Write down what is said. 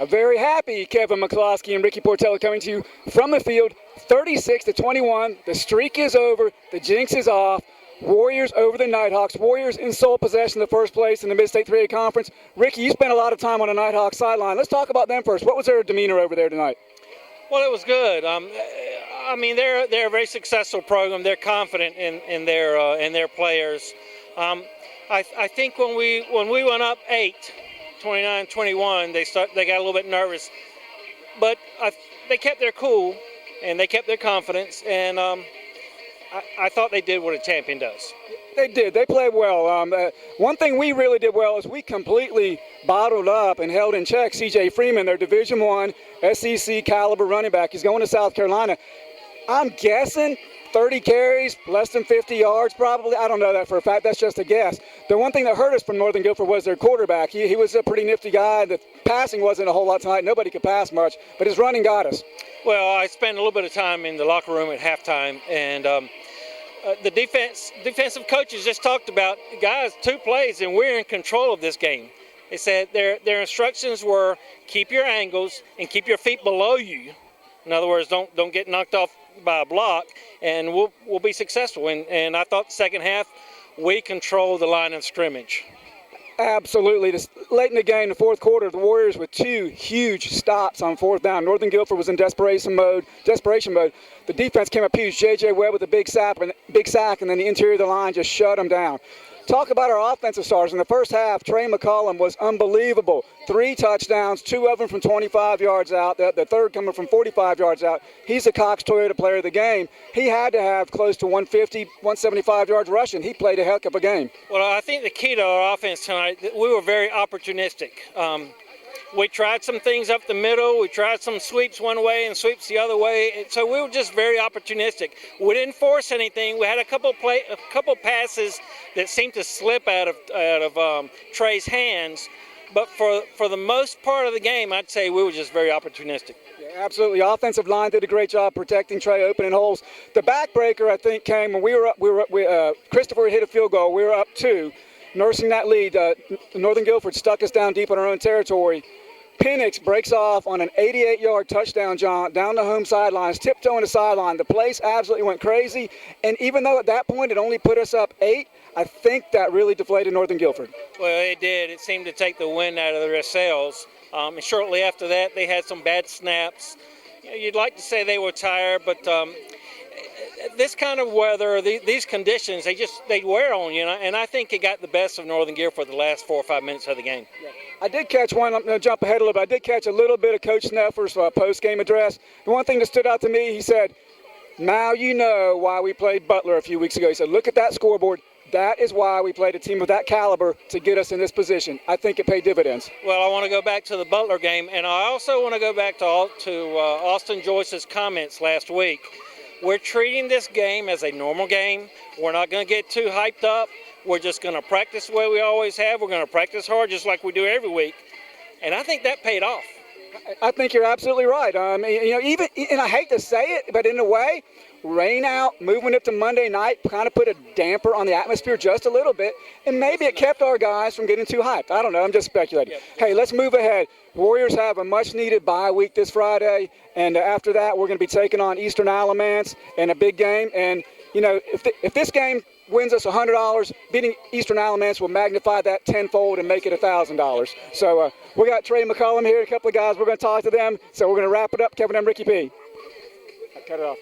A very happy Kevin McCloskey and Ricky Portello coming to you from the field, 36-21. The streak is over. The jinx is off. Warriors over the Nighthawks. Warriors in sole possession of the first place in the Mid-State 3A Conference. Ricky, you spent a lot of time on the Nighthawks sideline. Let's talk about them first. What was their demeanor over there tonight? Well, it was good. I mean, they're a very successful program. They're confident in their players. I think when we went up 29-21, they got a little bit nervous, but they kept their cool and they kept their confidence, and I thought they did what a champion does. They did. They played well. One thing we really did well is we completely bottled up and held in check C.J. Freeman, their Division I SEC caliber running back. He's going to South Carolina. I'm guessing 30 carries, less than 50 yards probably. I don't know that for a fact. That's just a guess. The one thing that hurt us from Northern Guilford was their quarterback. He was a pretty nifty guy. The passing wasn't a whole lot tonight. Nobody could pass much, but his running got us. Well, I spent a little bit of time in the locker room at halftime, and the defensive coaches just talked about, guys, 2 plays and we're in control of this game. They said their instructions were keep your angles and keep your feet below you. In other words, don't get knocked off by a block, and we'll be successful. And I thought the second half we controlled the line of scrimmage. Absolutely. Late in the game, the fourth quarter, the Warriors with 2 huge stops on fourth down. Northern Guilford was in desperation mode. The defense came up huge. J.J. Webb with a big sack, and then the interior of the line just shut them down. Talk about our offensive stars. In the first half, Trey McCollum was unbelievable. 3 touchdowns, 2 of them from 25 yards out, the third coming from 45 yards out. He's the Cox Toyota player of the game. He had to have close to 150, 175 yards rushing. He played a heck of a game. Well, I think the key to our offense tonight, we were very opportunistic. We tried some things up the middle. We tried some sweeps one way and sweeps the other way. So we were just very opportunistic. We didn't force anything. We had a couple passes that seemed to slip out of Trey's hands. But for the most part of the game, I'd say we were just very opportunistic. Yeah, absolutely. Offensive line did a great job protecting Trey, opening holes. The backbreaker, I think, came when we were up. Christopher hit a field goal. We were up 2, nursing that lead. Northern Guilford stuck us down deep in our own territory. Penix breaks off on an 88-yard touchdown jaunt down the home sidelines, tiptoeing the sideline. The place absolutely went crazy. And even though at that point it only put us up 8, I think that really deflated Northern Guilford. Well, it did. It seemed to take the wind out of their sails. And shortly after that, they had some bad snaps. You'd like to say they were tired, but this kind of weather, these conditions, they wear on you. And I think it got the best of Northern Guilford for the last 4 or 5 minutes of the game. Yeah. I did catch one. I'm going to jump ahead a little bit. I did catch a little bit of Coach Sneffer's post-game address. The one thing that stood out to me, he said, now you know why we played Butler a few weeks ago. He said, look at that scoreboard. That is why we played a team of that caliber to get us in this position. I think it paid dividends. Well, I want to go back to the Butler game, and I also want to go back to Austin Joyce's comments last week. We're treating this game as a normal game. We're not going to get too hyped up. We're just going to practice the way we always have. We're going to practice hard just like we do every week. And I think that paid off. I think you're absolutely right. And I hate to say it, but in a way, rain out, moving up to Monday night kind of put a damper on the atmosphere just a little bit, and maybe it kept our guys from getting too hyped. I don't know. I'm just speculating. Yeah. Hey, let's move ahead. Warriors have a much-needed bye week this Friday, and after that, we're going to be taking on Eastern Alamance in a big game. And, if this game wins us $100, beating Eastern Alamance will magnify that tenfold and make it $1,000. So we got Trey McCollum here, a couple of guys. We're going to talk to them. So we're going to wrap it up. Kevin and Ricky P. Cut it off.